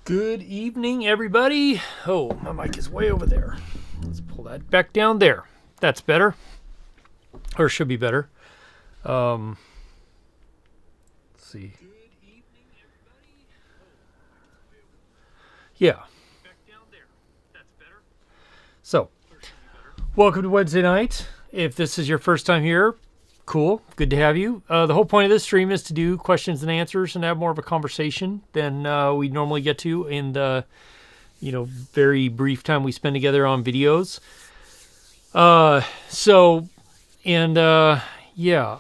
Good evening, everybody. Oh, my mic is way over there. Let's pull that back down there. That's better. Or should be better. Let's see. Yeah. So, welcome to Wednesday night. If this is your first time here, cool. Good to have you. The whole point of this stream is to do questions and answers and have more of a conversation than we normally get to in the, very brief time we spend together on videos. Yeah,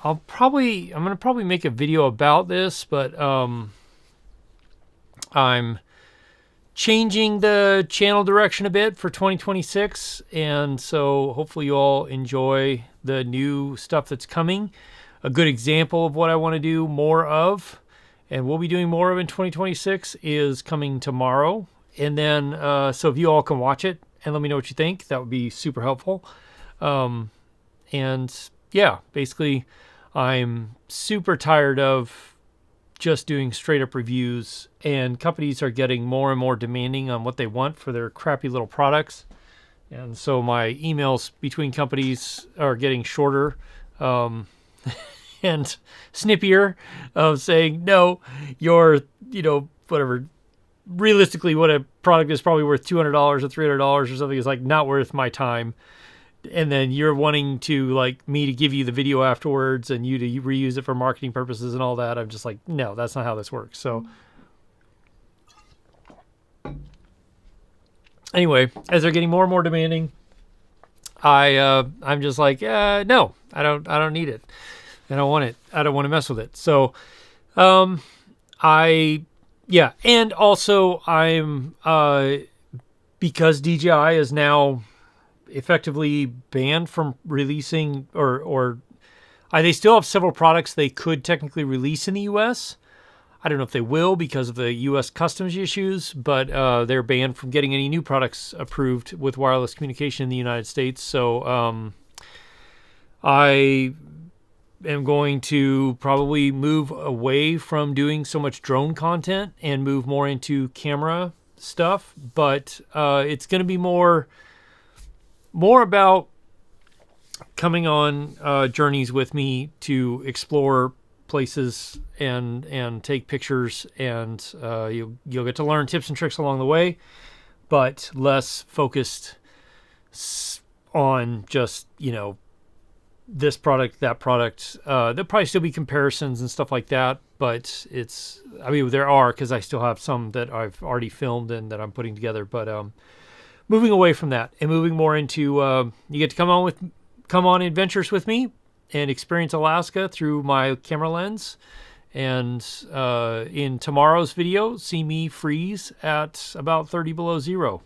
I'm going to probably make a video about this, but I'm changing the channel direction a bit for 2026, and so hopefully you all enjoy the new stuff that's coming. A good example of what I want to do more of, and we'll be doing more of in 2026, is coming tomorrow. And then so if you all can watch it and let me know what you think, that would be super helpful. And yeah, basically I'm super tired of just doing straight up reviews, and companies are getting more and more demanding on what they want for their crappy little products. And so my emails between companies are getting shorter and snippier, of saying, no, you're, whatever, realistically what a product is probably worth $200 or $300 or something is like not worth my time. And then you're wanting to like me to give you the video afterwards and you to reuse it for marketing purposes and all that. I'm just like, no, that's not how this works. So anyway, as they're getting more and more demanding, I'm just like, no, I don't need it. I don't want it. I don't want to mess with it. So, yeah, and also I'm because DJI is now effectively banned from releasing or they still have several products they could technically release in the U.S. I don't know if they will because of the U.S. customs issues, but they're banned from getting any new products approved with wireless communication in the United States. So I am going to probably move away from doing so much drone content and move more into camera stuff. But it's going to be more about coming on journeys with me to explore places and take pictures, and you'll get to learn tips and tricks along the way, but less focused on just this product, that product. There'll probably still be comparisons and stuff like that, but there are, because I still have some that I've already filmed and that I'm putting together, but moving away from that and moving more into you get to come on adventures with me and experience Alaska through my camera lens. And in tomorrow's video, see me freeze at about 30 below zero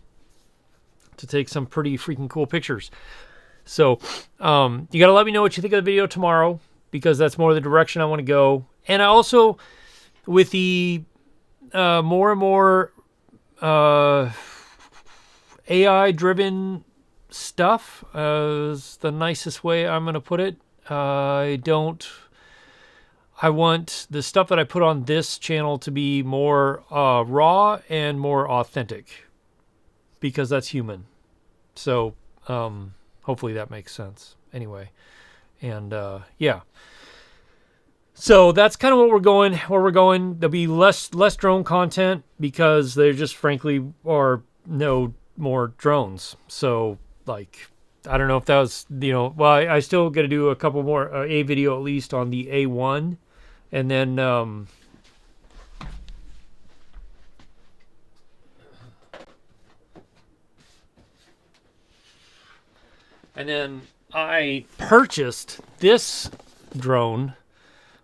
to take some pretty freaking cool pictures. So you got to let me know what you think of the video tomorrow, because that's more the direction I want to go. And I also, with the more and more AI-driven stuff, is the nicest way I'm going to put it. I want the stuff that I put on this channel to be more raw and more authentic, because that's human. So hopefully that makes sense. Anyway, and yeah. So that's kind of where we're going. There'll be less drone content because there just frankly are no more drones. So like, I don't know if that was, well, I still got to do a couple more, a video at least on the A1. And then, I purchased this drone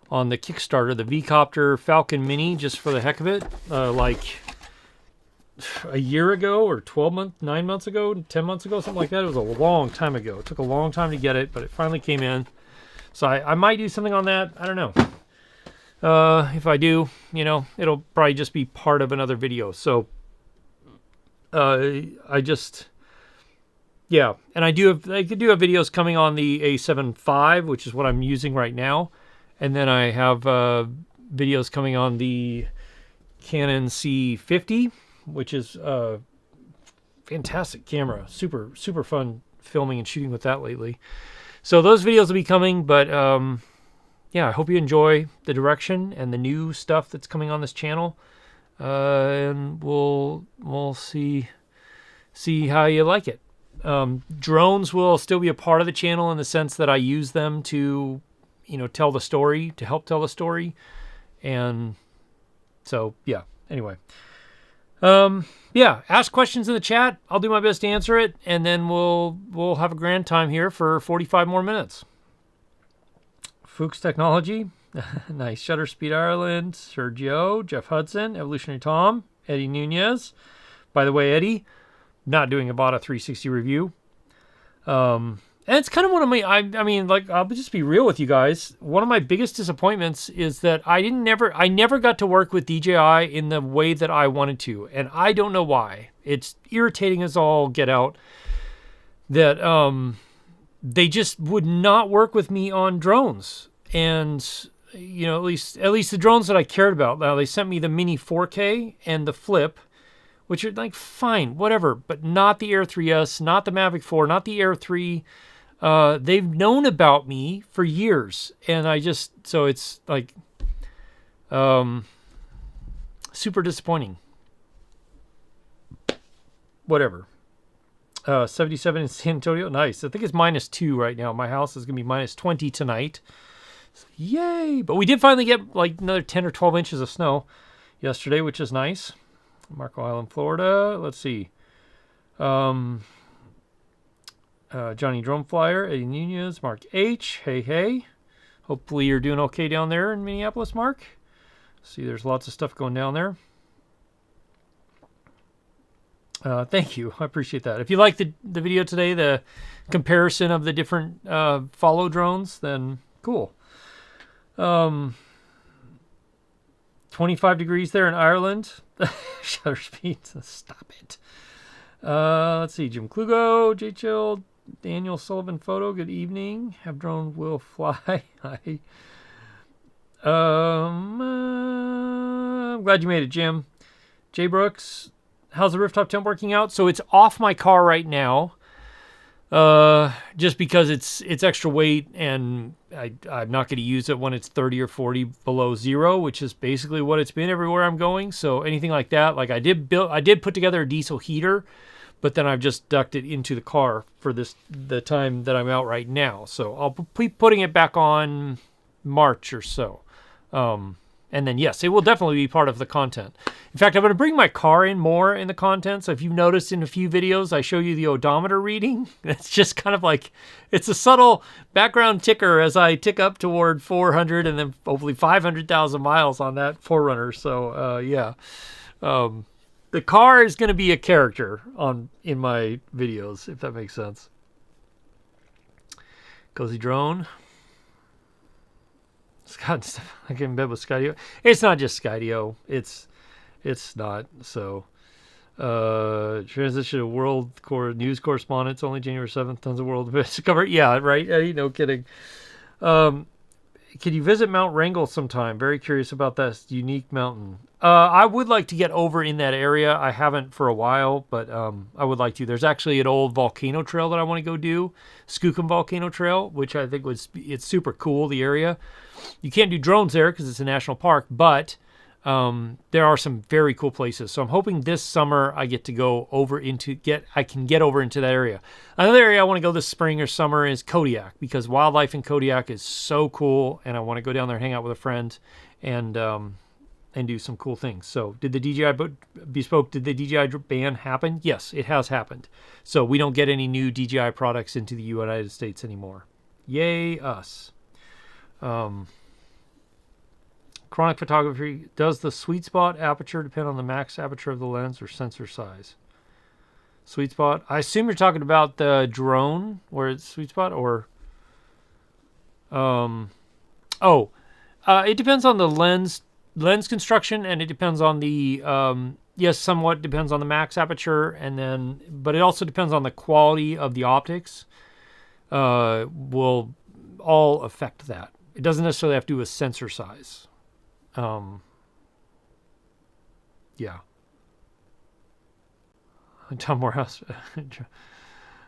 on the Kickstarter, the V-Copter Falcon Mini, just for the heck of it, like a year ago or 9 months ago, 10 months ago, something like that. It was a long time ago. It took a long time to get it, but it finally came in. So I might do something on that. I don't know. If I do, it'll probably just be part of another video. So yeah. And I could do have videos coming on the A7 IV, which is what I'm using right now. And then I have videos coming on the Canon C50, which is a fantastic camera. Super, super fun filming and shooting with that lately. So those videos will be coming, but yeah, I hope you enjoy the direction and the new stuff that's coming on this channel. And we'll see how you like it. Drones will still be a part of the channel in the sense that I use them to, tell the story, to help tell the story. And so, yeah, anyway. Yeah, ask questions in the chat. I'll do my best to answer it, and then we'll have a grand time here for 45 more minutes. Fuchs Technology, nice. Shutter Speed Ireland, Sergio, Jeff Hudson, Evolutionary Tom, Eddie Nunez. By the way, Eddie, not doing a Bada 360 review. And it's kind of one of my, I mean, like, I'll just be real with you guys. One of my biggest disappointments is that I never got to work with DJI in the way that I wanted to. And I don't know why. It's irritating as all get out that they just would not work with me on drones. And, at least the drones that I cared about. Now, they sent me the Mini 4K and the Flip, which are like, fine, whatever, but not the Air 3S, not the Mavic 4, not the Air 3. They've known about me for years, and so it's like, super disappointing. Whatever. 77 in San Antonio, nice. I think it's -2 right now. My house is gonna be -20 tonight. So, yay! But we did finally get like another 10 or 12 inches of snow yesterday, which is nice. Marco Island, Florida. Let's see. Johnny Drone Flyer, Eddie Nunez, Mark H. Hey. Hopefully you're doing okay down there in Minneapolis, Mark. See, there's lots of stuff going down there. Thank you. I appreciate that. If you like the video today, the comparison of the different follow drones, then cool. 25 degrees there in Ireland. Shutter speed. Stop it. Let's see. Jim Klugo, J Chill, Daniel Sullivan Photo. Good evening. Have drone will fly. Hi. I'm glad you made it, Jim. Jay Brooks. How's the rooftop tent working out? So it's off my car right now, just because it's extra weight, and I'm not going to use it when it's 30 or 40 below zero, which is basically what it's been everywhere I'm going. So anything like that, like I did put together a diesel heater, but then I've just ducked it into the car for the time that I'm out right now. So I'll be putting it back on March or so. And then, yes, it will definitely be part of the content. In fact, I'm going to bring my car in more in the content. So if you've noticed in a few videos, I show you the odometer reading. It's just kind of like, it's a subtle background ticker as I tick up toward 400 and then hopefully 500,000 miles on that 4Runner. So, yeah. The car is going to be a character in my videos, if that makes sense. Cozy Drone. Scott, I get in bed with Skydio. It's not just Skydio. It's not. So, transition to world news correspondence. Only January 7th. Tons of world events to cover. Yeah, right. Eddie, no kidding. Can you visit Mount Wrangell sometime? Very curious about that unique mountain. I would like to get over in that area. I haven't for a while, but I would like to. There's actually an old volcano trail that I want to go do, Skookum Volcano Trail, which I think it's super cool, the area. You can't do drones there because it's a national park, but there are some very cool places. So I'm hoping this summer I get to go over I can get over into that area. Another area I want to go this spring or summer is Kodiak, because wildlife in Kodiak is so cool, and I want to go down there and hang out with a friend and do some cool things. So did the DJI Bespoke, did the DJI ban happen? Yes, it has happened. So we don't get any new DJI products into the United States anymore. Yay, us. Chronic photography, does the sweet spot aperture depend on the max aperture of the lens or sensor size? Sweet spot, I assume you're talking about the drone where it's sweet spot, or it depends on the lens construction, and it depends on the yes, somewhat depends on the max aperture, but it also depends on the quality of the optics. Will all affect that. It doesn't necessarily have to do with sensor size. Yeah. Tom Morehouse.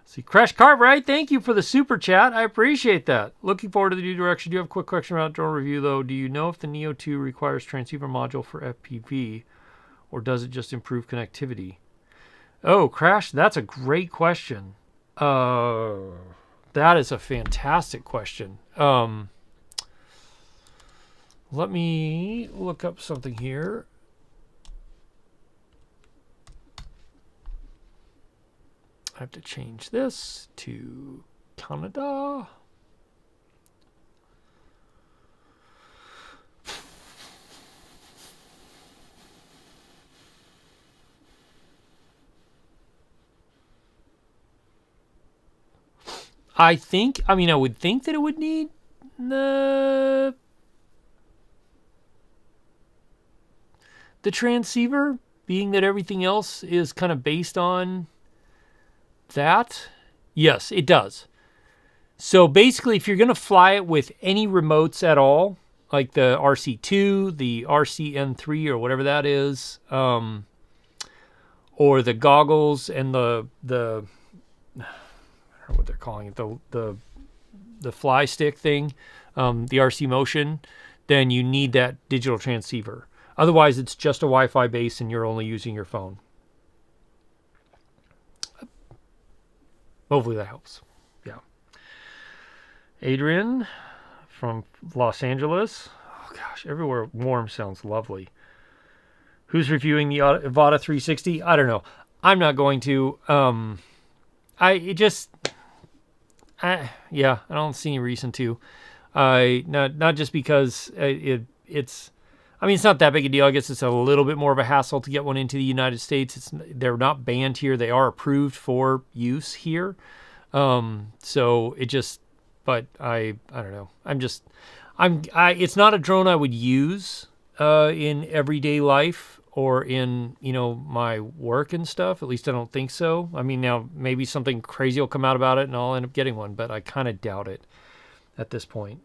See, Crash Cartwright, thank you for the super chat. I appreciate that. Looking forward to the new direction. Do you have a quick question about drone review, though? Do you know if the Neo 2 requires transceiver module for FPV, or does it just improve connectivity? Oh, Crash, that's a great question. That is a fantastic question. Let me look up something here. I have to change this to Canada. I would think that it would need the transceiver, being that everything else is kind of based on that. Yes, it does. So basically, if you're going to fly it with any remotes at all, like the RC2, the RCN3, or whatever that is, or the goggles and the I don't know what they're calling it, the fly stick thing, the RC Motion, then you need that digital transceiver. Otherwise, it's just a Wi-Fi base and you're only using your phone. Hopefully that helps. Yeah. Adrian from Los Angeles. Oh gosh, everywhere warm sounds lovely. Who's reviewing the Avata 360? I don't know. I'm not going to. Yeah, I don't see any reason to. Not just because it's. I mean, it's not that big a deal. I guess it's a little bit more of a hassle to get one into the United States. They're not banned here. They are approved for use here. So it just, but I don't know. It's not a drone I would use in everyday life or in, my work and stuff. At least I don't think so. I mean, now maybe something crazy will come out about it and I'll end up getting one, but I kind of doubt it at this point.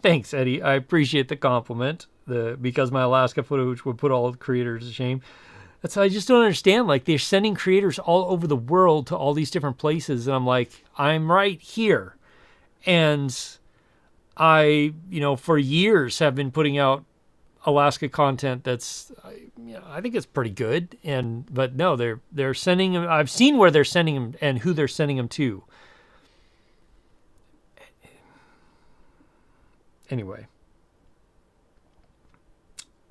Thanks, Eddie. I appreciate the compliment. Because my Alaska footage would put all the creators to shame. I just don't understand. Like, they're sending creators all over the world to all these different places, and I'm like, I'm right here, and I, for years have been putting out Alaska content that's, I think it's pretty good. But no, they're sending them. I've seen where they're sending them and who they're sending them to. Anyway.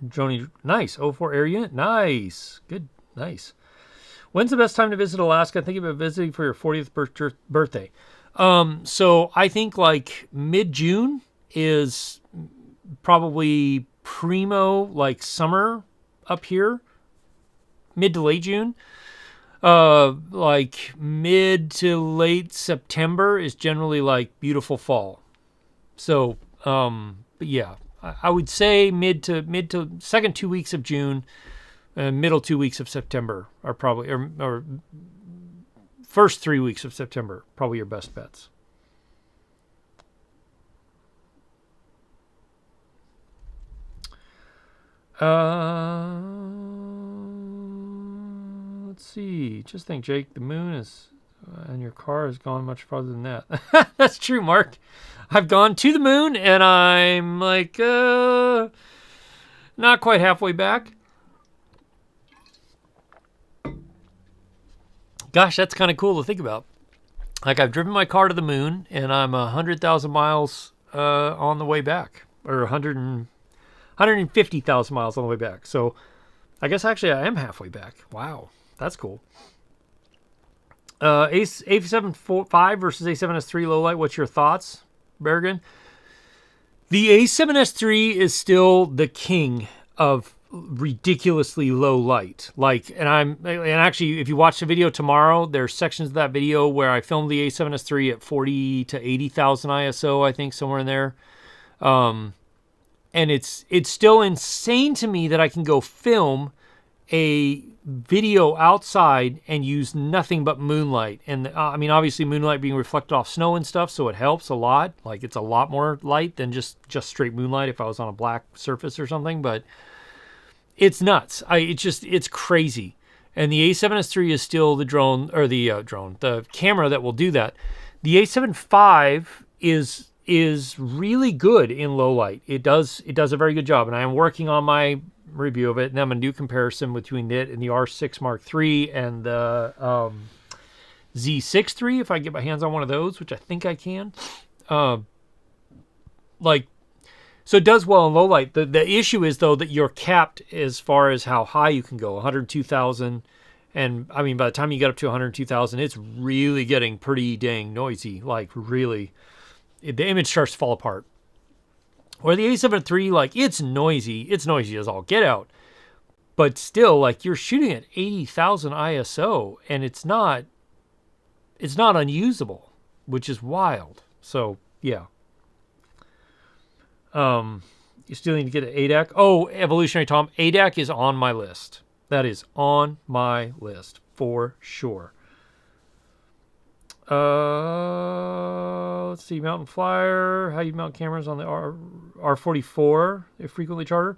Joni, nice. 04 air unit. Nice. Good. Nice. When's the best time to visit Alaska? Think about visiting for your 40th birthday. So I think like mid-June is probably primo, like summer up here. Mid to late June. Like mid to late September is generally like beautiful fall. So, but yeah, I would say mid to second 2 weeks of June, middle 2 weeks of September are probably, or first 3 weeks of September, probably your best bets. Let's see. Just think, Jake, the moon is, and your car has gone much farther than that. That's true, Mark. I've gone to the moon, and I'm like, not quite halfway back. Gosh, that's kind of cool to think about. Like, I've driven my car to the moon, and I'm 100,000 miles on the way back, or 150,000 miles on the way back. So I guess actually I am halfway back. Wow, that's cool. A7 V versus A7S III low light. What's your thoughts, Bergen? The A7S III is still the king of ridiculously low light. And actually, if you watch the video tomorrow, there's sections of that video where I filmed the A7S III at 40 to 80,000 ISO, I think, somewhere in there. And it's still insane to me that I can go film a video outside and use nothing but moonlight. And I mean, obviously moonlight being reflected off snow and stuff, so it helps a lot. Like, it's a lot more light than just straight moonlight if I was on a black surface or something, but it's nuts. It's crazy. And the A7S III is still the drone, or the camera that will do that. The A7 V is really good in low light. It does a very good job, and I am working on my review of it, and I'm going to do a comparison between it and the R6 Mark III and the Z6 III, if I get my hands on one of those, which I think I can. So it does well in low light. The issue is, though, that you're capped as far as how high you can go, 102,000. And, I mean, by the time you get up to 102,000, it's really getting pretty dang noisy. Like, really, the image starts to fall apart. Where the A7 III, like, it's noisy. It's noisy as all get out. But still, like, you're shooting at 80,000 ISO, and it's not unusable, which is wild. So, yeah. You still need to get an ADAC. Oh, Evolutionary Tom, ADAC is on my list. That is on my list for sure. Let's see, Mountain Flyer. How you mount cameras on the R44? A frequently charter.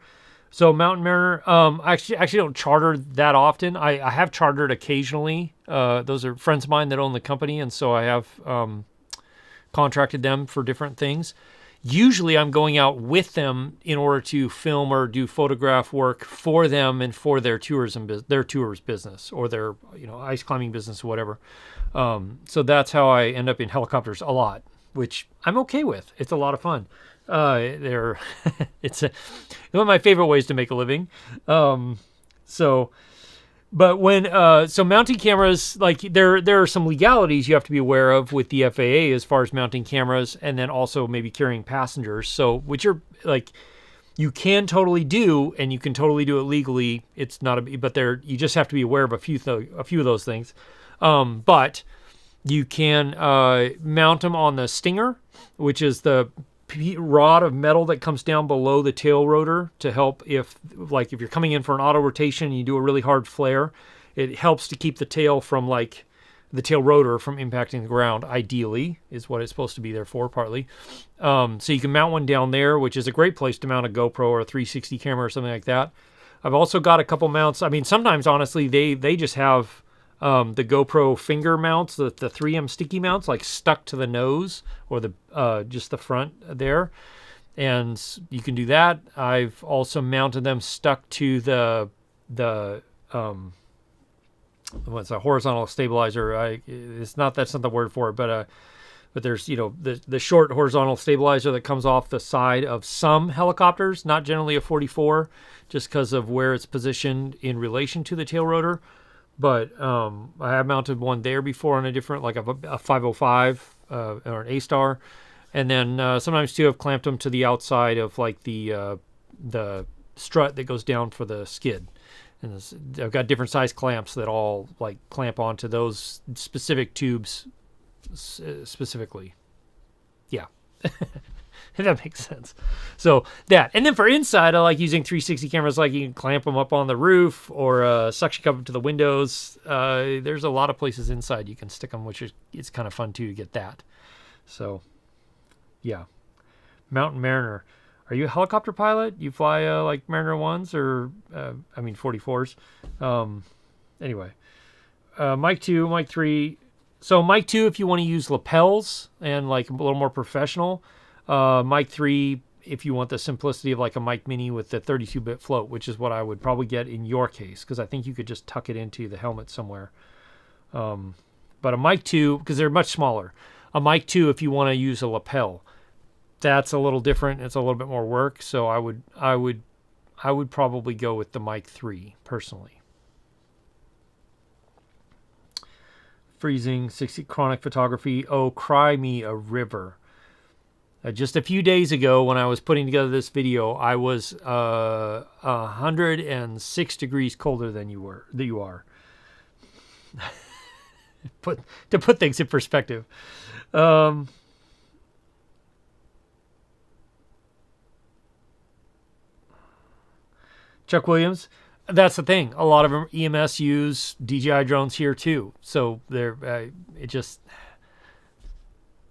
So Mountain Mariner. I actually don't charter that often. I have chartered occasionally. Those are friends of mine that own the company, and so I have contracted them for different things. Usually I'm going out with them in order to film or do photograph work for them and for their tours business or their ice climbing business or whatever. So that's how I end up in helicopters a lot, which I'm okay with. It's a lot of fun. It's one of my favorite ways to make a living. So, but when so mounting cameras, like there are some legalities you have to be aware of with the FAA as far as mounting cameras, and then also maybe carrying passengers. So, which are like you can totally do, and you can totally do it legally. It's not a, but there you just have to be aware of a few of those things. But you can mount them on the stinger, which is the rod of metal that comes down below the tail rotor to help if you're coming in for an auto rotation and you do a really hard flare, it helps to keep the tail from the tail rotor from impacting the ground. Ideally is what it's supposed to be there for, partly. So you can mount one down there, which is a great place to mount a GoPro or a 360 camera or something like that. I've also got a couple mounts. I mean, sometimes honestly they just have the GoPro finger mounts, the 3M sticky mounts, like stuck to the nose or the just the front there, and you can do that. I've also mounted them stuck to the what's a horizontal stabilizer. That's not the word for it, but there's the short horizontal stabilizer that comes off the side of some helicopters, not generally a 44, just because of where it's positioned in relation to the tail rotor. But I have mounted one there before on a different, like a 505 or an A-Star. And then sometimes, too, I've clamped them to the outside of, like, the strut that goes down for the skid. And I've got different size clamps that all, like, clamp onto those specific tubes specifically. Yeah. If that makes sense. So that. And then for inside, I like using 360 cameras. Like you can clamp them up on the roof or suction cup them to the windows. There's a lot of places inside you can stick them, which it's kind of fun too to get that. So, yeah. Mountain Mariner. Are you a helicopter pilot? You fly like Mariner 1s or, 44s? Anyway. Mic 2, Mic 3. So Mic 2 if you want to use lapels and like a little more professional. Mic 3 if you want the simplicity of like a Mic Mini with the 32-bit float, which is what I would probably get in your case, because I think you could just tuck it into the helmet somewhere. But a Mic 2, because they're much smaller. A Mic 2 if you want to use a lapel. That's a little different. It's a little bit more work, so I would probably go with the Mic 3 personally. Freezing 60 chronic photography. Oh, cry me a river. Just a few days ago when I was putting together this video, I was 106 degrees colder than you are. To put things in perspective. Chuck Williams, that's the thing. A lot of them EMS use DJI drones here too. So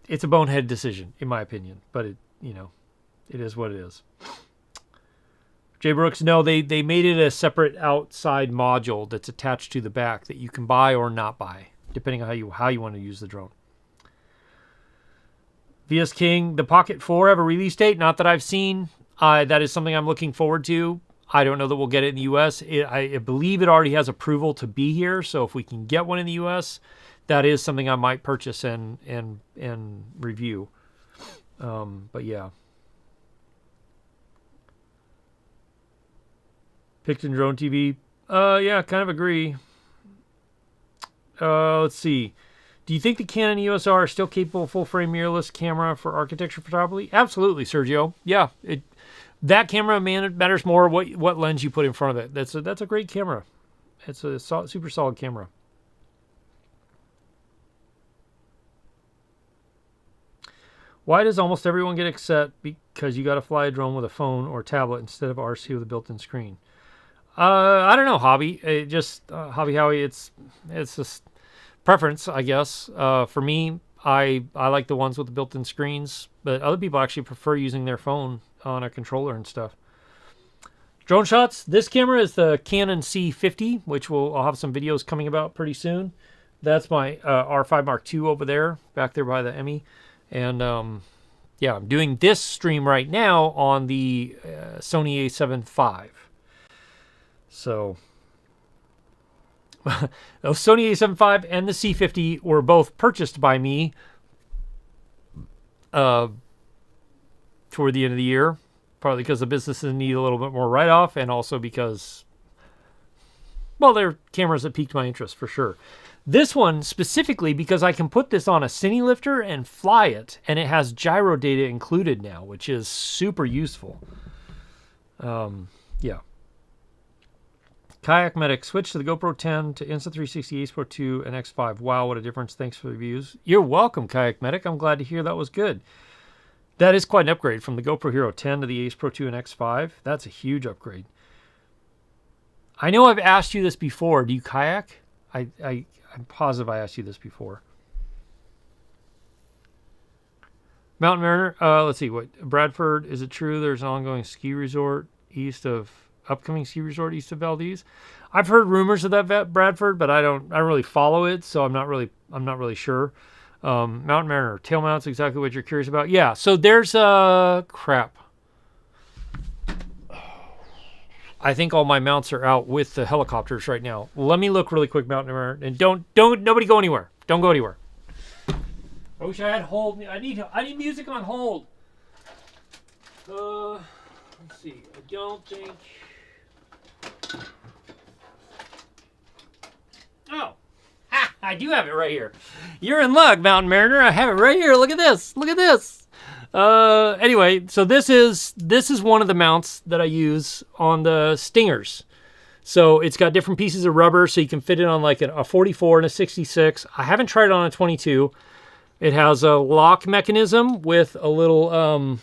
it's a bonehead decision, in my opinion, but it is what it is. Jay Brooks, no, they made it a separate outside module that's attached to the back that you can buy or not buy, depending on how you want to use the drone. VS King, the Pocket 4 have a release date, not that I've seen. That is something I'm looking forward to. I don't know that we'll get it in the U.S. I believe it already has approval to be here, so if we can get one in the U.S., that is something I might purchase and review. But yeah. Picton Drone TV. Yeah, kind of agree. Let's see. Do you think the Canon EOS R is still capable of full-frame mirrorless camera for architecture photography? Absolutely, Sergio. Yeah, that camera, man, it matters more what lens you put in front of it. That's a great camera. It's a super solid camera. Why does almost everyone get upset because you got to fly a drone with a phone or tablet instead of RC with a built-in screen? I don't know, Hobby. Hobby Howie. It's just preference, I guess. For me, I like the ones with the built-in screens, but other people actually prefer using their phone on a controller and stuff. Drone shots. This camera is the Canon C50, which I'll have some videos coming about pretty soon. That's my R5 Mark II over there, back there by the Emmy. And yeah, I'm doing this stream right now on the Sony A7 IV. So the Sony A7 IV and the C50 were both purchased by me toward the end of the year, partly because the businesses need a little bit more write-off, and also because Well, they're cameras that piqued my interest for sure. This one specifically because I can put this on a cine lifter and fly it, and it has gyro data included now, which is super useful. Yeah. Kayak Medic, switch to the GoPro 10 to Insta360, Ace Pro 2, and X5. Wow, what a difference. Thanks for the reviews. You're welcome, Kayak Medic. I'm glad to hear that was good. That is quite an upgrade from the GoPro Hero 10 to the Ace Pro 2 and X5. That's a huge upgrade. I know I've asked you this before. Do you kayak? I'm positive I asked you this before. Mountain Mariner, let's see, what, Bradford, is it true there's an ongoing ski resort upcoming ski resort east of Valdez? I've heard rumors of that Bradford, but I don't really follow it, so I'm not really sure. Mountain Mariner, tail mounts, exactly what you're curious about. Yeah, so there's crap. I think all my mounts are out with the helicopters right now. Let me look really quick, Mountain Mariner, and nobody go anywhere. Don't go anywhere. I wish I had hold. I need music on hold. Let's see. I don't think. Oh, ha! I do have it right here. You're in luck, Mountain Mariner. I have it right here. Look at this. Look at this. Anyway, so this is one of the mounts that I use on the Stingers. So it's got different pieces of rubber, so you can fit it on like a 44 and a 66. I haven't tried it on a 22. It has a lock mechanism with a little,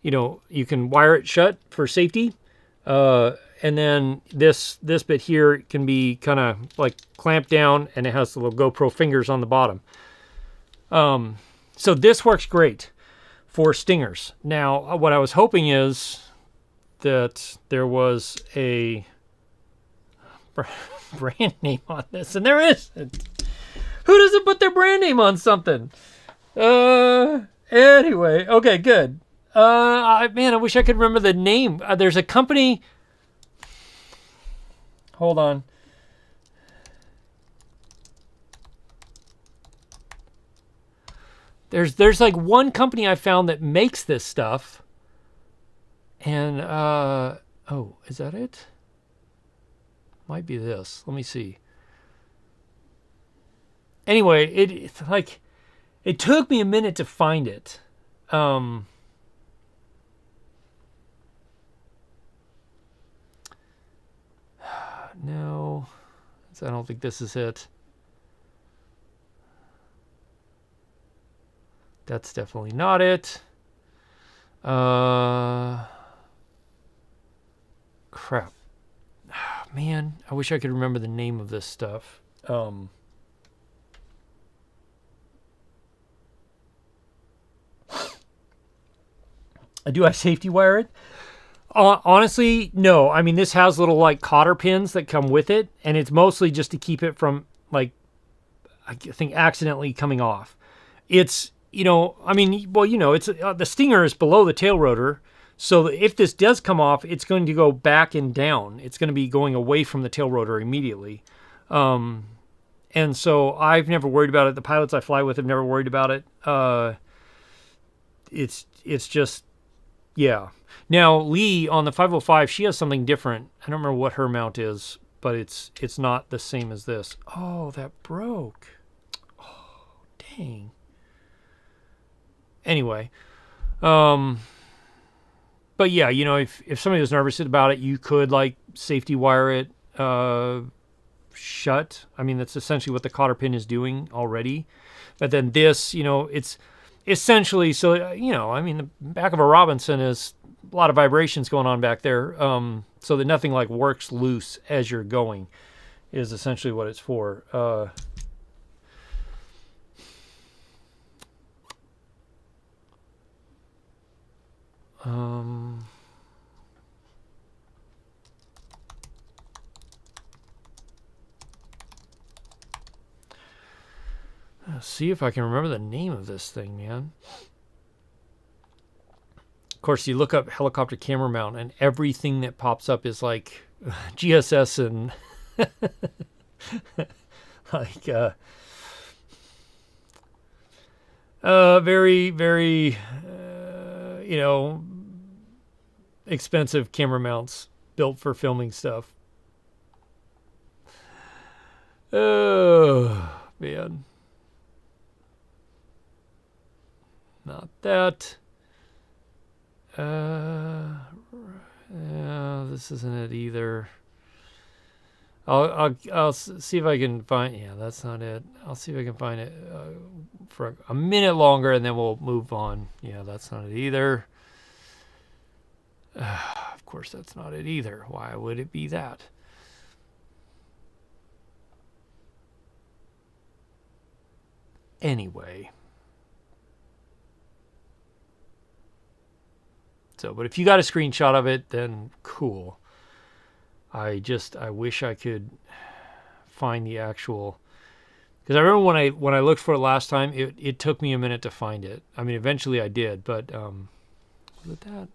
you can wire it shut for safety. And then this bit here can be kind of like clamped down, and it has the little GoPro fingers on the bottom. So this works great for Stingers. Now, what I was hoping is that there was a brand name on this, and there isn't. Who doesn't put their brand name on something? Anyway, okay, good. I wish I could remember the name. There's a company. Hold on. There's like one company I found that makes this stuff. And, oh, is that it? Might be this. Let me see. Anyway, it's like, it took me a minute to find it. No, I don't think this is it. That's definitely not it. Crap. Man, I wish I could remember the name of this stuff. Do I safety wire it? Honestly, no. I mean, this has little like cotter pins that come with it, and it's mostly just to keep it from like, I think, accidentally coming off. It's, it's the Stinger is below the tail rotor, so if this does come off, it's going to go back and down. It's going to be going away from the tail rotor immediately. And so I've never worried about it. The pilots I fly with have never worried about it. It's just, yeah. Now, Lee, on the 505, she has something different. I don't remember what her mount is, but it's not the same as this. Oh, that broke. Oh, dang. Anyway, but yeah, if somebody was nervous about it, you could like safety wire it shut. I mean, that's essentially what the cotter pin is doing already. But then this, it's essentially, so, the back of a Robinson is a lot of vibrations going on back there, so that nothing like works loose as you're going is essentially what it's for. Let's see if I can remember the name of this thing, man. Of course, you look up helicopter camera mount, and everything that pops up is like GSS and like very, very, expensive camera mounts built for filming stuff. Oh, man. Not that. This isn't it either. I'll see if I can find. Yeah, that's not it. I'll see if I can find it for a minute longer, and then we'll move on. Yeah, that's not it either. Of course, that's not it either. Why would it be that? Anyway. So, but if you got a screenshot of it, then cool. I wish I could find the actual, because I remember when I looked for it last time, it took me a minute to find it. I mean, eventually I did, but was it that?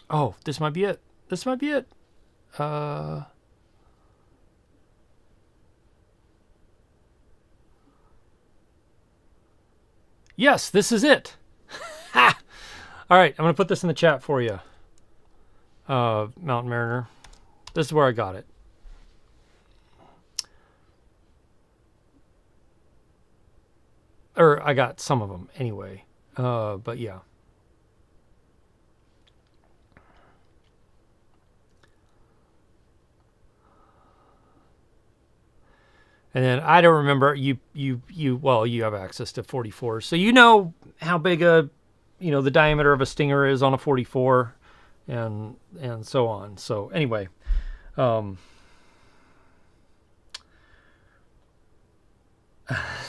Oh, this might be it. This might be it. Yes, this is it. Ha! All right, I'm going to put this in the chat for you. Mountain Mariner. This is where I got it. Or I got some of them anyway. But yeah. And then I don't remember well, you have access to 44, so you know how big the diameter of a stinger is on a 44, and so on. So anyway, that's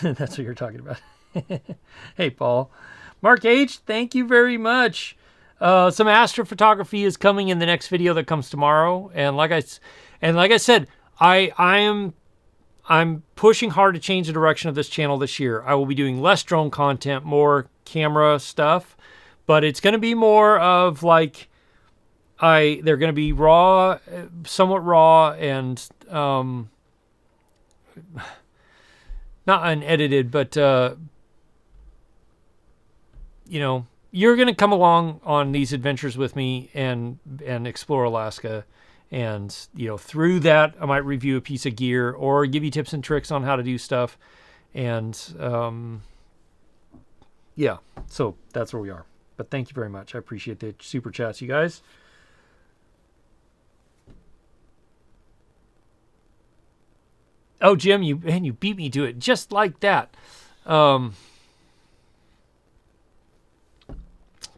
what you're talking about. Hey, Paul, Mark H, thank you very much. Some astrophotography is coming in the next video that comes tomorrow, and like I said, I'm pushing hard to change the direction of this channel this year. I will be doing less drone content, more camera stuff, but it's going to be more of like they're going to be raw, somewhat raw, and not unedited, but you're going to come along on these adventures with me and explore Alaska. And, through that, I might review a piece of gear or give you tips and tricks on how to do stuff. And, yeah, so that's where we are. But thank you very much. I appreciate the super chats, you guys. Oh, Jim, you beat me to it just like that. Can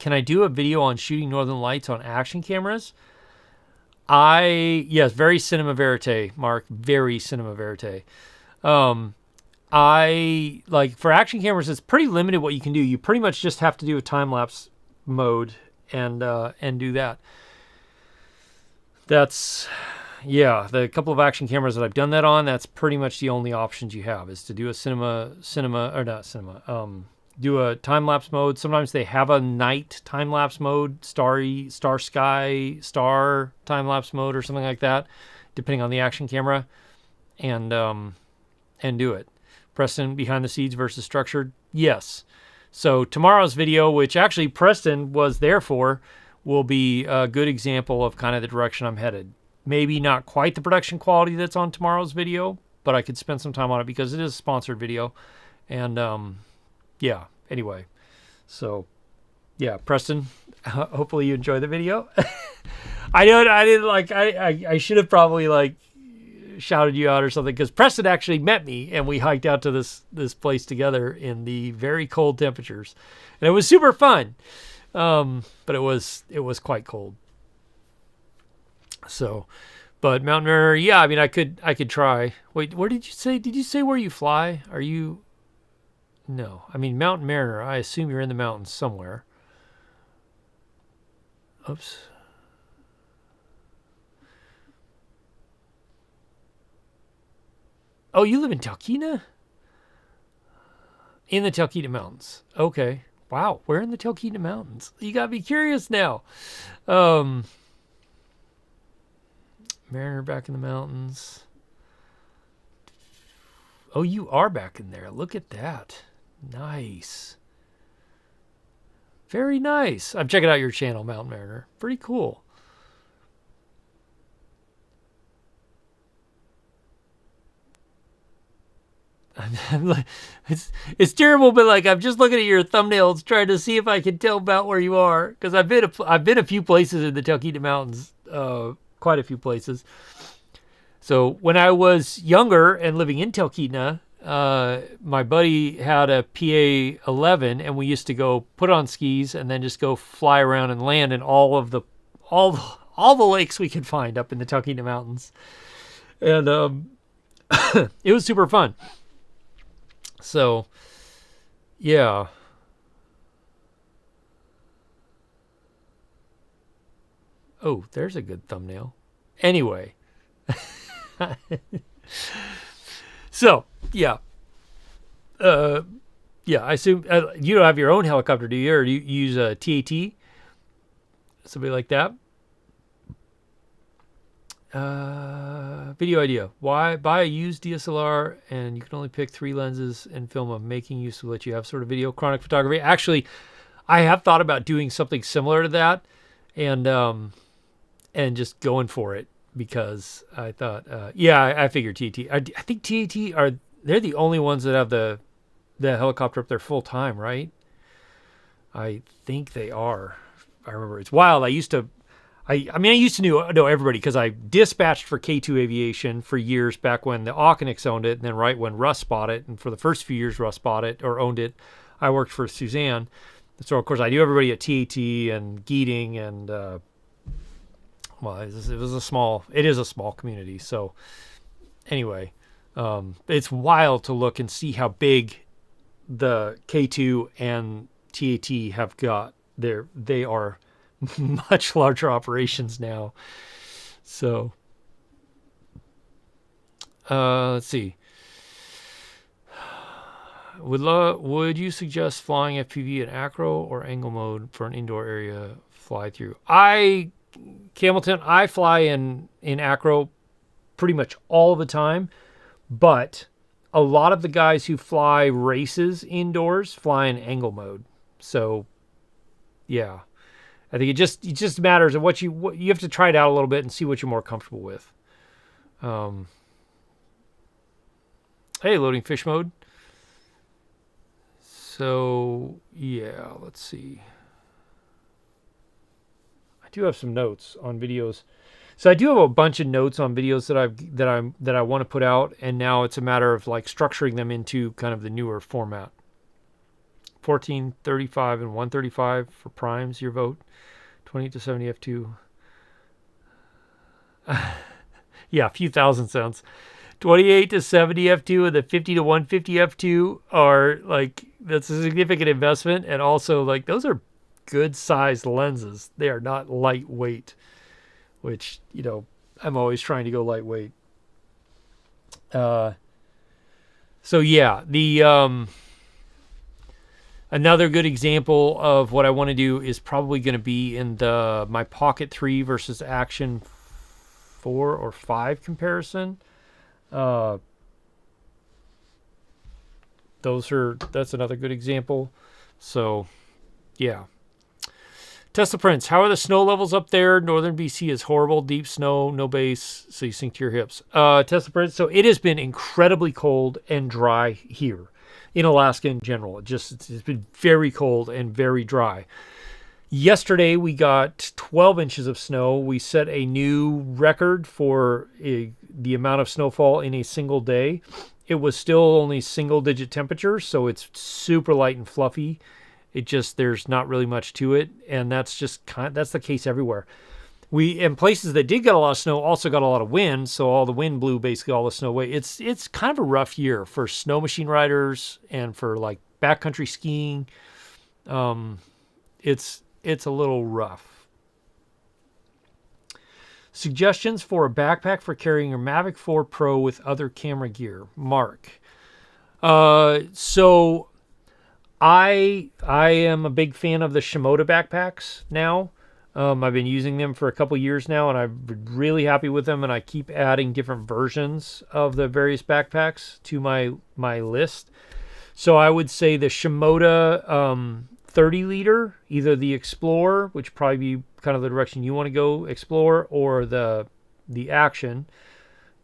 I do a video on shooting Northern Lights on action cameras? Yes, very cinema verite, Mark, very cinema verite. I like for action cameras, it's pretty limited what you can do. You pretty much just have to do a time-lapse mode and do that. That's, yeah, the couple of action cameras that I've done that on, that's pretty much the only options you have is to do a do a time-lapse mode. Sometimes they have a night time-lapse mode, star sky, star time-lapse mode or something like that, depending on the action camera, and do it. Preston, behind the scenes versus structured? Yes. So tomorrow's video, which actually Preston was there for, will be a good example of kind of the direction I'm headed. Maybe not quite the production quality that's on tomorrow's video, but I could spend some time on it because it is a sponsored video. And yeah, anyway, so yeah, Preston, hopefully you enjoy the video. I should have probably shouted you out or something, because Preston actually met me and we hiked out to this place together in the very cold temperatures, and it was super fun. But it was quite cold. So, but Mountain Mariner, yeah, I mean, I could try. Wait, where did you say? Did you say where you fly? Are you? No, I mean Mountain Mariner. I assume you're in the mountains somewhere. Oops. Oh, you live in Talkeetna? In the Talkeetna Mountains. Okay. Wow, where in the Talkeetna Mountains? You got me curious now. Mariner back in the mountains. Oh, you are back in there. Look at that. Nice. Very nice. I'm checking out your channel, Mountain Mariner. Pretty cool. It's terrible, but like I'm just looking at your thumbnails, trying to see if I can tell about where you are, because I've been a few places in the Talkeetna Mountains, quite a few places. So when I was younger and living in Talkeetna, my buddy had a PA 11, and we used to go put on skis and then just go fly around and land in all the lakes we could find up in the Talkeetna Mountains, and it was super fun. So, yeah. Oh, there's a good thumbnail. Anyway. So, yeah. Yeah, I assume you don't have your own helicopter, do you? Or do you use a TAT? Somebody like that? Video idea. Why buy a used DSLR and you can only pick 3 lenses and film a making use will let you have sort of video chronic photography? Actually, I have thought about doing something similar to that, and just going for it, because I thought, I figured TAT. I think TAT they're the only ones that have the helicopter up there full time, right? I think they are. I remember it's wild. I used to know everybody, because I dispatched for K2 Aviation for years back when the Auchinix owned it, and then right when Russ bought it, and for the first few years Russ bought it or owned it, I worked for Suzanne. So of course I knew everybody at TAT and Geating, and it is a small community. So anyway, it's wild to look and see how big the K2 and TAT have got. They are much larger operations now. So, let's see. Would you suggest flying FPV in acro or angle mode for an indoor area fly through? Camelton, I fly in acro pretty much all the time, but a lot of the guys who fly races indoors fly in angle mode. So, yeah. I think it just matters of what you have to try it out a little bit and see what you're more comfortable with. Hey, loading fish mode. So yeah, let's see. I do have some notes on videos. So I do have a bunch of notes on videos that I want to put out, and now it's a matter of like structuring them into kind of the newer format. 14, 35, and 135 for primes, your vote. 20 to 70 F2. Yeah, a few thousand cents. 28 to 70 F2 and the 50 to 150 F2 are like, that's a significant investment. And also, like, those are good sized lenses. They are not lightweight, which, I'm always trying to go lightweight. So yeah, another good example of what I want to do is probably going to be in my Pocket 3 versus Action 4 or 5 comparison. That's another good example. So, yeah. Tesla Prince, how are the snow levels up there? Northern BC is horrible. Deep snow, no base, so you sink to your hips. Tesla Prince, so it has been incredibly cold and dry here in Alaska in general. It's been very cold and very dry. Yesterday, we got 12 inches of snow. We set a new record for the amount of snowfall in a single day. It was still only single-digit temperatures, so it's super light and fluffy. There's not really much to it, and that's the case everywhere. In places that did get a lot of snow also got a lot of wind, so all the wind blew basically all the snow away. It's kind of a rough year for snow machine riders and for like backcountry skiing. It's a little rough. Suggestions for a backpack for carrying your Mavic 4 Pro with other camera gear. Mark. So I am a big fan of the Shimoda backpacks now. I've been using them for a couple years now, and I'm really happy with them, and I keep adding different versions of the various backpacks to my list. So I would say the Shimoda 30 liter, either the Explorer, which would probably be kind of the direction you want to go, Explorer, or the Action.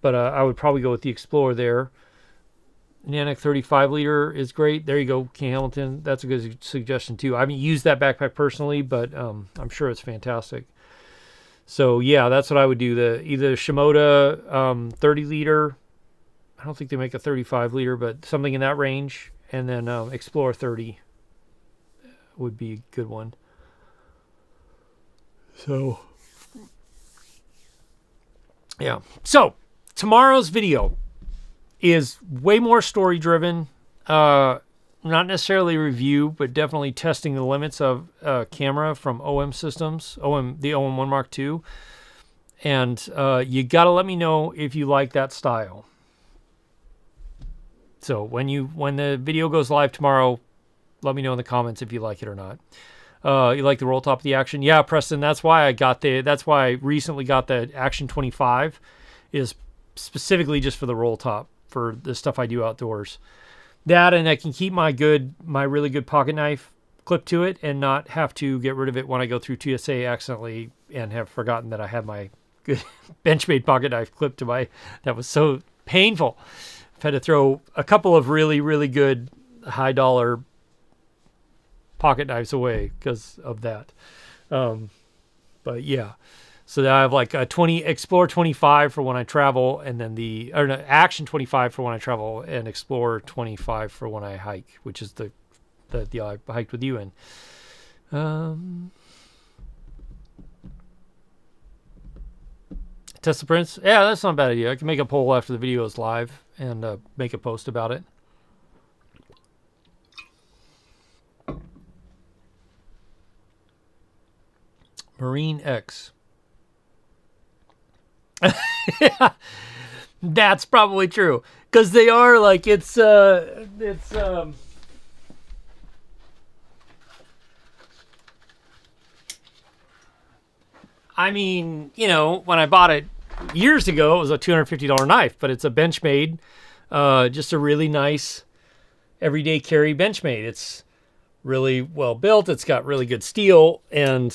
But I would probably go with the Explorer there. Nanic 35 liter is great. There you go, King Hamilton. That's a good suggestion too. I haven't used that backpack personally, but I'm sure it's fantastic. So yeah, that's what I would do. Either Shimoda 30 liter. I don't think they make a 35 liter, but something in that range, and then Explorer 30 would be a good one. So yeah. So tomorrow's video is way more story driven. Not necessarily review, but definitely testing the limits of camera from OM Systems, the OM1 Mark II. And you got to let me know if you like that style. So when the video goes live tomorrow, let me know in the comments if you like it or not. You like the roll top of the Action? Yeah, Preston, that's why I recently got the Action 25, is specifically just for the roll top, for the stuff I do outdoors. That, and I can keep my really good pocket knife clipped to it and not have to get rid of it when I go through TSA accidentally and have forgotten that I had my good Benchmade pocket knife clipped to that was so painful. I've had to throw a couple of really, really good high dollar pocket knives away because of that. But yeah, so I have like a Explorer 25 for when I travel, and then Action 25 for when I travel, and Explorer 25 for when I hike, which is the I hiked with you in. Test the prints. Yeah, that's not a bad idea. I can make a poll after the video is live and make a post about it. Marine X. Yeah, that's probably true, because they are like I mean, when I bought it years ago, it was a $250 knife, but it's a Benchmade, just a really nice everyday carry Benchmade. It's really well built. It's got really good steel, and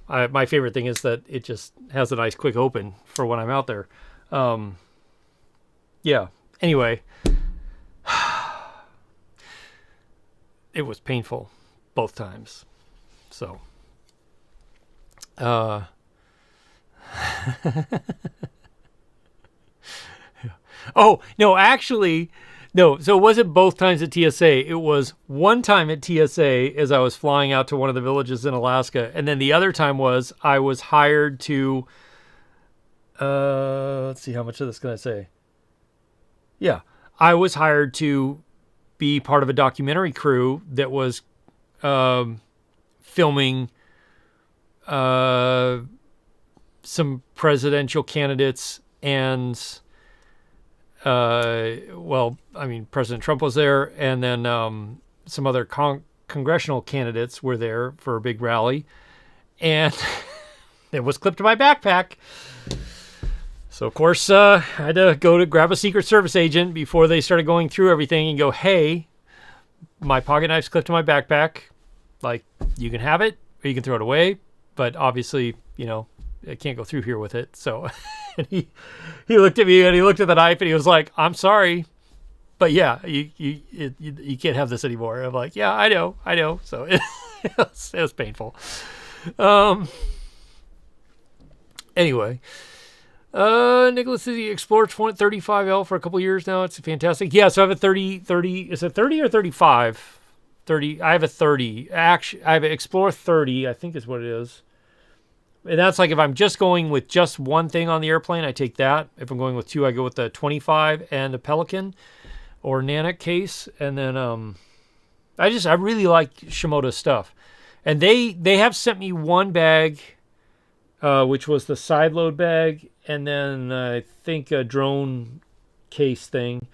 my favorite thing is that it just has a nice quick open for when I'm out there. Yeah. Anyway, it was painful both times. So, oh, no, actually, no. So it wasn't both times at TSA. It was one time at TSA as I was flying out to one of the villages in Alaska. And then the other time was I was hired to, let's see, how much of this can I say? Yeah, I was hired to be part of a documentary crew that was filming some presidential candidates and President Trump was there, and then some other congressional candidates were there for a big rally, and it was clipped to my backpack. So of course I had to go to grab a Secret Service agent before they started going through everything and go, hey, my pocket knife's clipped to my backpack. Like, you can have it or you can throw it away, but obviously, I can't go through here with it. So and he looked at me and he looked at the knife and he was like, I'm sorry, but yeah, you can't have this anymore. I'm like, yeah, I know. So it was painful. Anyway, Nicholas says he explored 35L for a couple years now. It's fantastic. Yeah, so I have a 30, is it 30 or 35? 30. I have a 30. Actually, I have an Explorer 30, I think is what it is. And that's like if I'm just going with just one thing on the airplane, I take that. If I'm going with two, I go with the 25 and the Pelican or Nanic case. And then I really like Shimoda stuff. And they have sent me one bag, which was the side load bag, and then I think a drone case thing.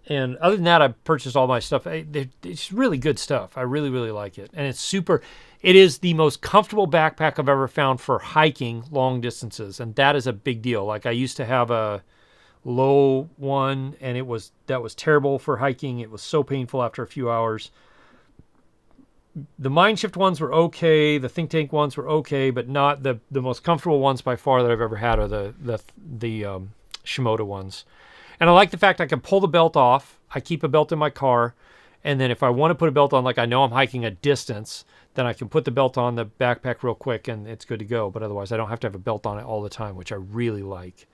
And other than that, I purchased all my stuff. It's really good stuff. I really, really like it. And it is the most comfortable backpack I've ever found for hiking long distances. And that is a big deal. Like I used to have low one, and that was terrible for hiking. It was so painful after a few hours. The Mindshift ones were okay. The Think Tank ones were okay, but not the most comfortable ones by far that I've ever had are the Shimoda ones. And I like the fact I can pull the belt off. I keep a belt in my car, and then if I want to put a belt on, like I know I'm hiking a distance, then I can put the belt on the backpack real quick and it's good to go. But otherwise, I don't have to have a belt on it all the time, which I really like.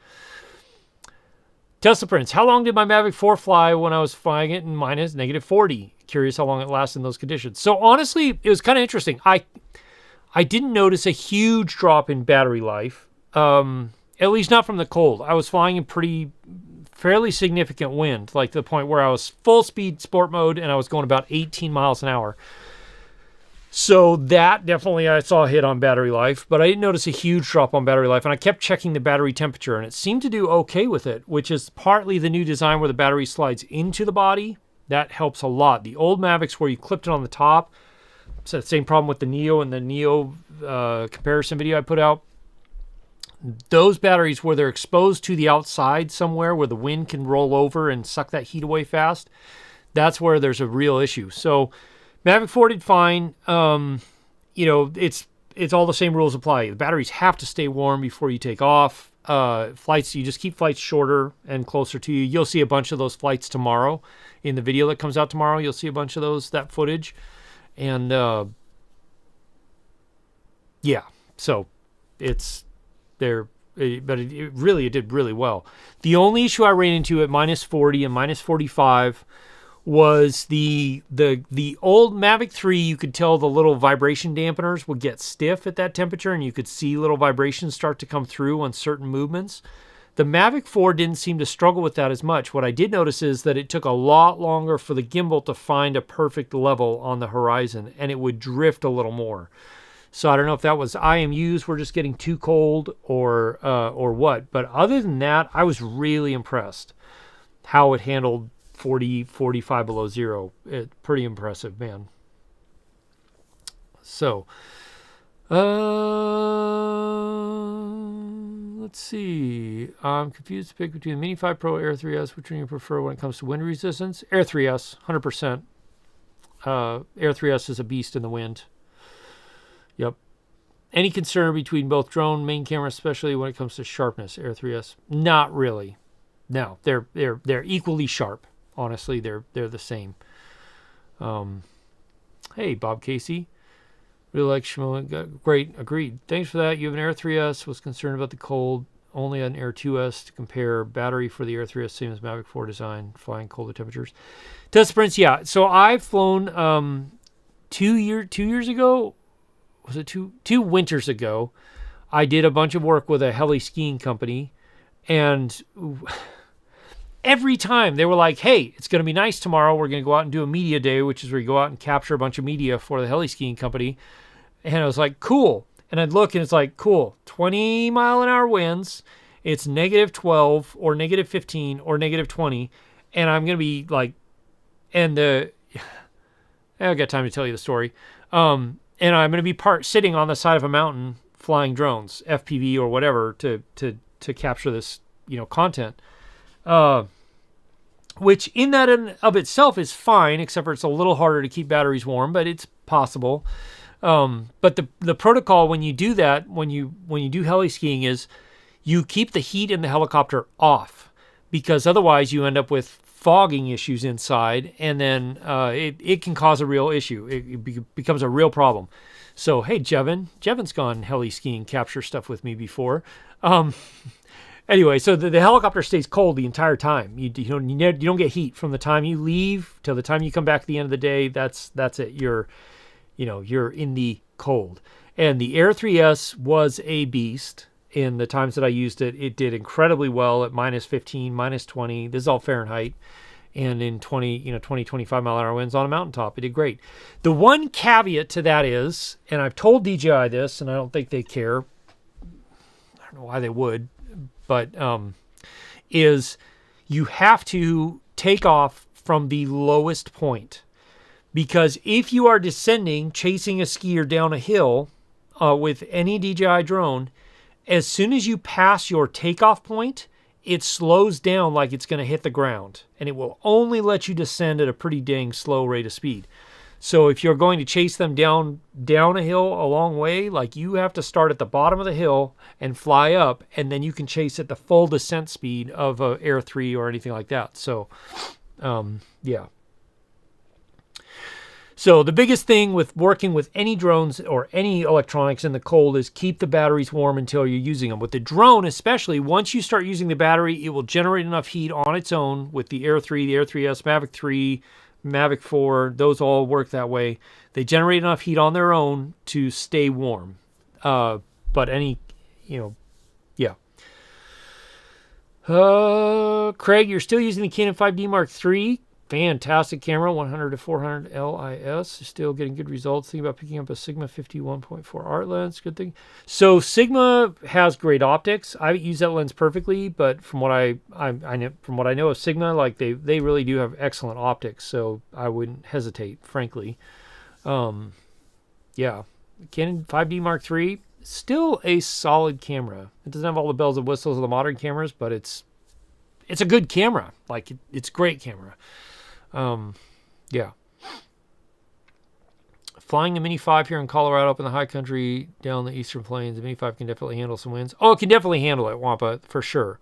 Tesla Prince, how long did my Mavic 4 fly when I was flying it in minus negative 40? Curious how long it lasted in those conditions. So honestly, it was kind of interesting. I didn't notice a huge drop in battery life, at least not from the cold. I was flying in fairly significant wind, like to the point where I was full speed sport mode and I was going about 18 miles an hour. So that definitely I saw a hit on battery life, but I didn't notice a huge drop on battery life. And I kept checking the battery temperature and it seemed to do okay with it, which is partly the new design where the battery slides into the body. That helps a lot. The old Mavics where you clipped it on the top, it's the same problem with the Neo and the Neo comparison video I put out. Those batteries where they're exposed to the outside somewhere where the wind can roll over and suck that heat away fast, that's where there's a real issue. So Mavic 4 did fine. It's all the same rules apply. The batteries have to stay warm before you take off. Flights, you just keep flights shorter and closer to you. You'll see a bunch of those flights tomorrow. In the video that comes out tomorrow, you'll see a bunch of that footage. And so it's there, but it did really well. The only issue I ran into at minus 40 and minus 45 was the old Mavic 3. You could tell the little vibration dampeners would get stiff at that temperature, and you could see little vibrations start to come through on certain movements. The Mavic 4 didn't seem to struggle with that as much. What I did notice is that it took a lot longer for the gimbal to find a perfect level on the horizon, and it would drift a little more. So I don't know if that was IMUs were just getting too cold or what. But other than that, I was really impressed how it handled 40, 45 below zero. Pretty impressive, man. So, let's see. I'm confused to pick between the Mini 5 Pro, Air 3S. Which one do you prefer when it comes to wind resistance? Air 3S, 100%. Air 3S is a beast in the wind. Yep. Any concern between both drone main cameras, especially when it comes to sharpness? Air 3S, not really. No, they're equally sharp. Honestly, they're the same. Hey, Bob Casey. Really like Shimoda. Great, agreed. Thanks for that. You have an Air 3S. Was concerned about the cold. Only an Air 2S to compare. Battery for the Air 3S, same as Mavic 4 design. Flying colder temperatures. Test sprints, yeah. So I've flown 2 years ago. Was it two winters ago? I did a bunch of work with a heli skiing company, and every time they were like, hey, it's going to be nice tomorrow. We're going to go out and do a media day, which is where you go out and capture a bunch of media for the heli skiing company. And I was like, cool. And I'd look and it's like, cool, 20 mile an hour winds. It's negative 12 or negative 15 or negative 20. And I'm going to be like, I've got time to tell you the story. And I'm going to be sitting on the side of a mountain flying drones, FPV or whatever, to capture this, content. Which in that and of itself is fine, except for it's a little harder to keep batteries warm, but it's possible. But the protocol when you do that, when you do heli skiing, is you keep the heat in the helicopter off, because otherwise you end up with fogging issues inside, and then it can cause a real issue. It becomes a real problem. So, hey, Jevin's gone heli skiing capture stuff with me before. Anyway, so the helicopter stays cold the entire time. You don't get heat from the time you leave till the time you come back at the end of the day. That's it. You're in the cold. And the Air 3S was a beast. In the times that I used it, it did incredibly well at minus 15, minus 20. This is all Fahrenheit. And in 20, 25 mile an hour winds on a mountaintop, it did great. The one caveat to that is, and I've told DJI this, and I don't think they care. I don't know why they would, but is you have to take off from the lowest point. Because if you are descending, chasing a skier down a hill with any DJI drone, as soon as you pass your takeoff point, it slows down like it's going to hit the ground, and it will only let you descend at a pretty dang slow rate of speed. So if you're going to chase them down a hill a long way, like you have to start at the bottom of the hill and fly up, and then you can chase at the full descent speed of a Air 3 or anything like that. So, yeah. So the biggest thing with working with any drones or any electronics in the cold is keep the batteries warm until you're using them. With the drone especially, once you start using the battery, it will generate enough heat on its own with the Air 3, the Air 3S, Mavic 3, Mavic 4. Those all work that way. They generate enough heat on their own to stay warm. But any, yeah. Craig, you're still using the Canon 5D Mark III. Fantastic camera, 100 to 400 LIS. Still getting good results. Thinking about picking up a Sigma 51.4 art lens. Good thing. So Sigma has great optics. I haven't used that lens perfectly, but from what I know, from what I know of Sigma, like they really do have excellent optics. So I wouldn't hesitate, frankly. Yeah, Canon 5D Mark III, still a solid camera. It doesn't have all the bells and whistles of the modern cameras, but it's a good camera. Like it's a great camera. Yeah. Flying the Mini 5 here in Colorado up in the high country down the eastern plains, the Mini 5 can definitely handle some winds. Oh, it can definitely handle it, Wampa, for sure.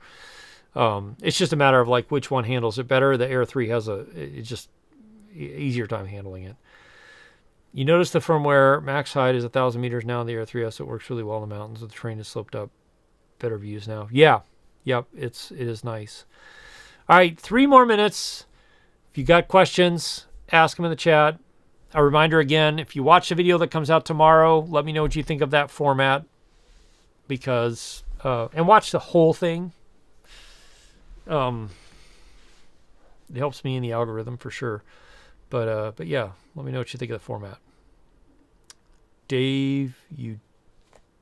It's just a matter of like which one handles it better. The Air 3 has it's just easier time handling it. You notice the firmware max height is 1,000 meters now in the Air 3S. It works really well in the mountains. The terrain is sloped up. Better views now. Yeah. Yep. It is nice. All right. 3 more minutes. If you got questions, ask them in the chat. A reminder again, if you watch the video that comes out tomorrow, let me know what you think of that format. Because, and watch the whole thing. It helps me in the algorithm for sure. But yeah, let me know what you think of the format. Dave, you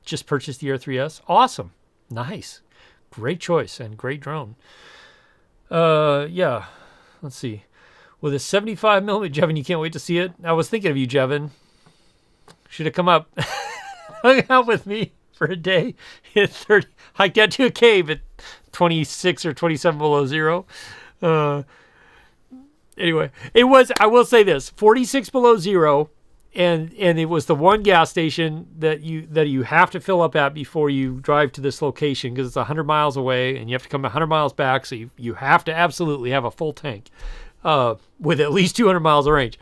just purchased the Air 3S? Awesome. Nice. Great choice and great drone. Yeah, let's see. With a 75 millimeter, Jevin, you can't wait to see it. I was thinking of you, Jevin. Should have come up, hung out with me for a day. At 30, I got to a cave at 26 or 27 below zero. Anyway, it was. I will say this: 46 below zero, and it was the one gas station that you have to fill up at before you drive to this location because it's 100 miles away, and you have to come 100 miles back. So you have to absolutely have a full tank. With at least 200 miles of range.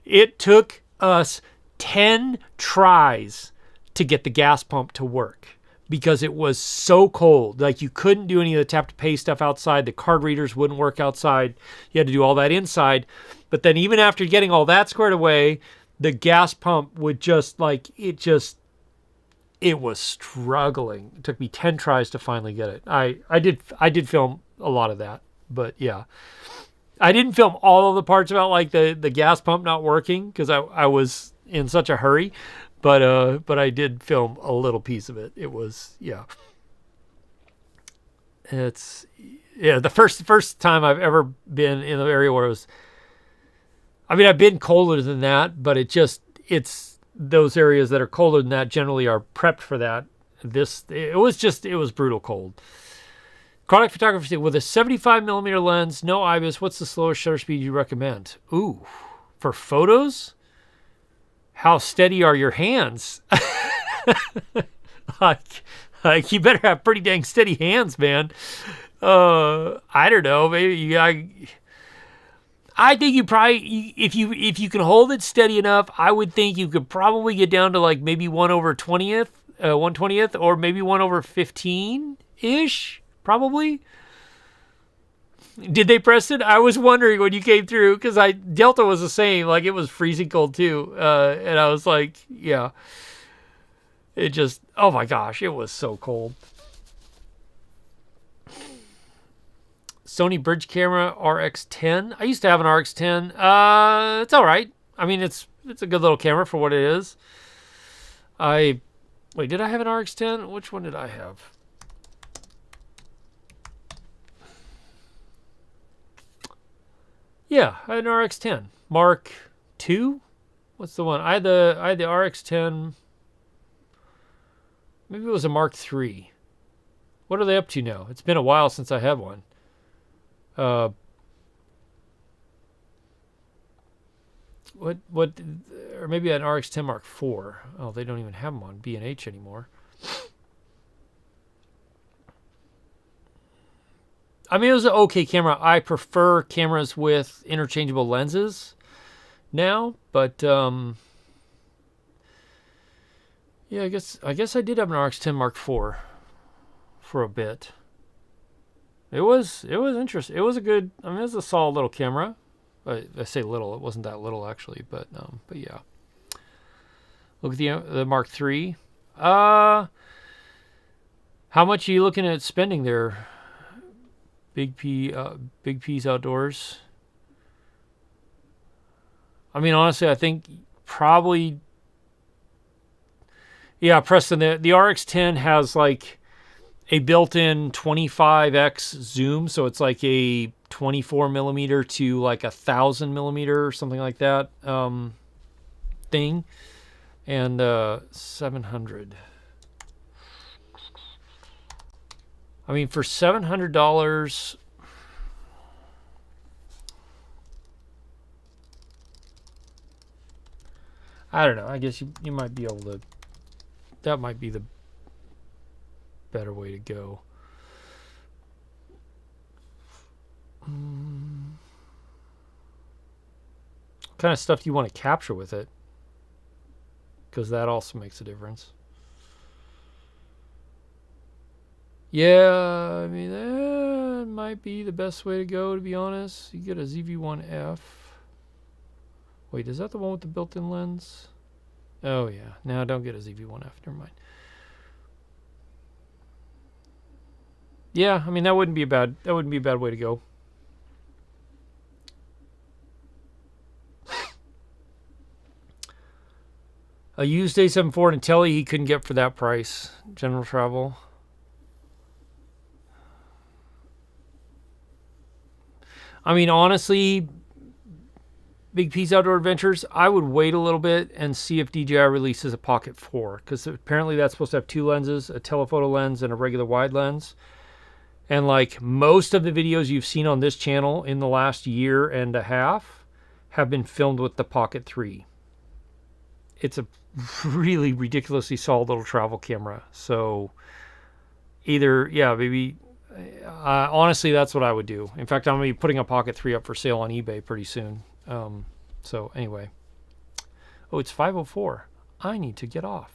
It took us 10 tries to get the gas pump to work because it was so cold. Like you couldn't do any of the tap to pay stuff outside. The card readers wouldn't work outside. You had to do all that inside. But then even after getting all that squared away, the gas pump would just it was struggling. It took me 10 tries to finally get it. I did film a lot of that, but yeah. I didn't film all of the parts about like the gas pump not working because I was in such a hurry, but I did film a little piece of it. It was the first time I've ever been in the area where it was. I mean, I've been colder than that, but it's those areas that are colder than that generally are prepped for that. It was brutal cold. Chronic photography with a 75 millimeter lens, no IBIS. What's the slowest shutter speed you recommend? Ooh, for photos? How steady are your hands? like you better have pretty dang steady hands, man. I don't know. Maybe I think you probably if you can hold it steady enough, I would think you could probably get down to like maybe 1/20th, or maybe 1/15 ish. Probably. Did they press it? I was wondering when you came through because Delta was the same. Like it was freezing cold too, and I was like, yeah. It just, oh my gosh, it was so cold. Sony bridge camera RX10. I used to have an RX10. It's all right. I mean, it's a good little camera for what it is. Wait, did I have an RX10? Which one did I have? Yeah, I had an RX10. Mark II? What's the one? I had the RX10. Maybe it was a Mark III. What are they up to now? It's been a while since I had one. What, or maybe an RX-10 Mark IV. Oh, they don't even have them on B&H anymore. I mean, it was an okay camera. I prefer cameras with interchangeable lenses now, but yeah, I guess I did have an RX-10 Mark IV for a bit. It was interesting. It was a good. I mean, it was a solid little camera. I say little. It wasn't that little actually, but yeah. Look at the Mark III. How much are you looking at spending there? Big P's Outdoors. I mean, honestly, I think probably. Yeah, Preston. The RX-10 has like a built-in 25x zoom, so it's like a 24 millimeter to like 1,000 millimeter or something like that thing, and 700. I mean, for $700, I don't know. I guess you might be able to. That might be the better way to go. What kind of stuff do you want to capture with it? Because that also makes a difference. Yeah, I mean, that might be the best way to go, to be honest. You get a ZV-1F. Wait, is that the one with the built-in lens? Oh, yeah. No, don't get a ZV-1F. Never mind. Yeah, I mean, that wouldn't be a bad way to go. A used A7 IV and Telly he couldn't get for that price. General Travel. I mean, honestly, Big P's Outdoor Adventures, I would wait a little bit and see if DJI releases a Pocket 4, because apparently that's supposed to have 2 lenses, a telephoto lens and a regular wide lens. And like most of the videos you've seen on this channel in the last year and a half have been filmed with the Pocket 3. It's a really ridiculously solid little travel camera. So either, yeah, maybe, honestly, that's what I would do. In fact, I'm going to be putting a Pocket 3 up for sale on eBay pretty soon. So anyway. Oh, it's 5:04. I need to get off.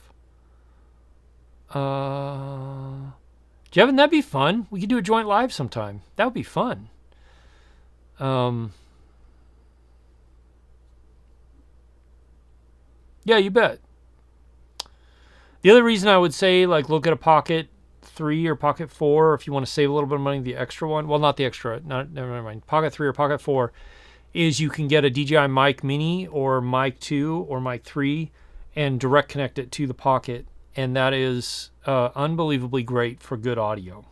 Jevin, that'd be fun. We could do a joint live sometime. That would be fun. Yeah, you bet. The other reason I would say, like, look at a Pocket 3 or Pocket 4 if you want to save a little bit of money, the extra one. Well, not the extra. Never mind. Pocket 3 or Pocket 4 is you can get a DJI Mic Mini or Mic 2 or Mic 3 and direct connect it to the Pocket. And that is unbelievably great for good audio.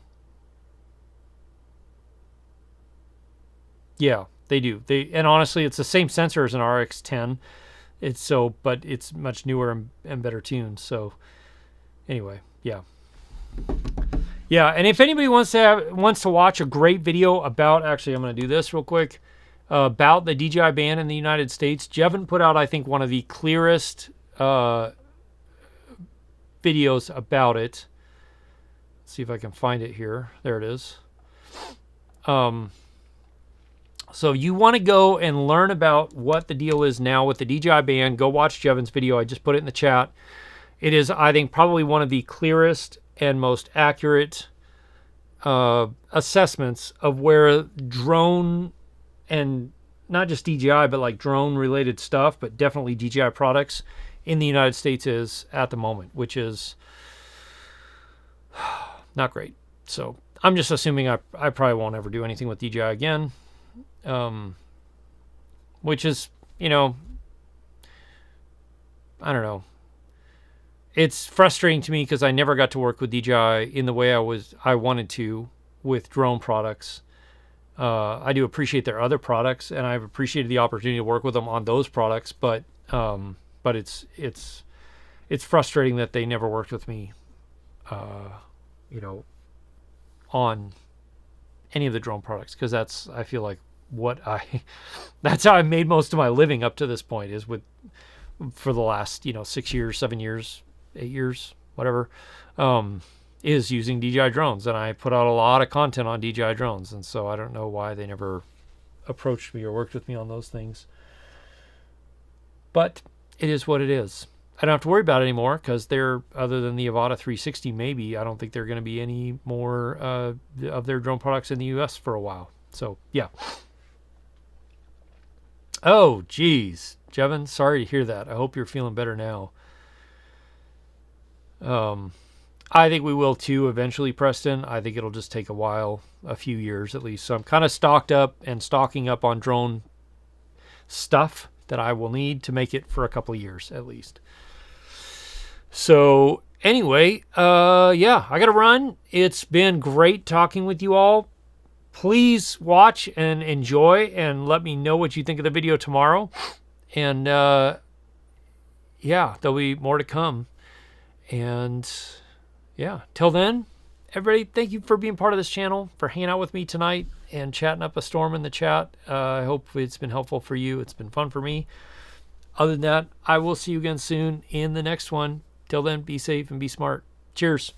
Yeah, they do. And honestly, it's the same sensor as an RX-10. But it's much newer and better tuned. So anyway, yeah. Yeah, and if anybody wants to watch a great video about, actually, I'm going to do this real quick, about the DJI ban in the United States. Jevin put out, I think, one of the clearest videos about it. Let's see if I can find it here. There it is. So you want to go and learn about what the deal is now with the DJI ban, go watch Jevin's video. I just put it in the chat. It is, I think, probably one of the clearest and most accurate assessments of where drone, and not just DJI, but like drone related stuff, but definitely DJI products in the United States is at the moment, which is not great. So I'm just assuming I probably won't ever do anything with DJI again. Which is, I don't know. It's frustrating to me because I never got to work with DJI in the way I wanted to with drone products. I do appreciate their other products, and I've appreciated the opportunity to work with them on those products, but it's frustrating that they never worked with me, on any of the drone products, because I feel like that's how I made most of my living up to this point, is for the last 6 years, 7 years, 8 years, whatever, is using DJI drones, and I put out a lot of content on DJI drones, and so I don't know why they never approached me or worked with me on those things, but it is what it is. I don't have to worry about it anymore, because they're, other than the Avata 360, maybe, I don't think they're going to be any more of their drone products in the US for a while. So, yeah. Oh, geez. Jevin, sorry to hear that. I hope you're feeling better now. I think we will too eventually, Preston. I think it'll just take a while, a few years at least. So I'm kind of stocked up and stocking up on drone stuff that I will need to make it for a couple of years at least. So anyway, yeah, I got to run. It's been great talking with you all. Please watch and enjoy and let me know what you think of the video tomorrow. And yeah, there'll be more to come. And yeah, till then, everybody, thank you for being part of this channel, for hanging out with me tonight and chatting up a storm in the chat. I hope it's been helpful for you. It's been fun for me. Other than that, I will see you again soon in the next one. Till then, be safe and be smart. Cheers.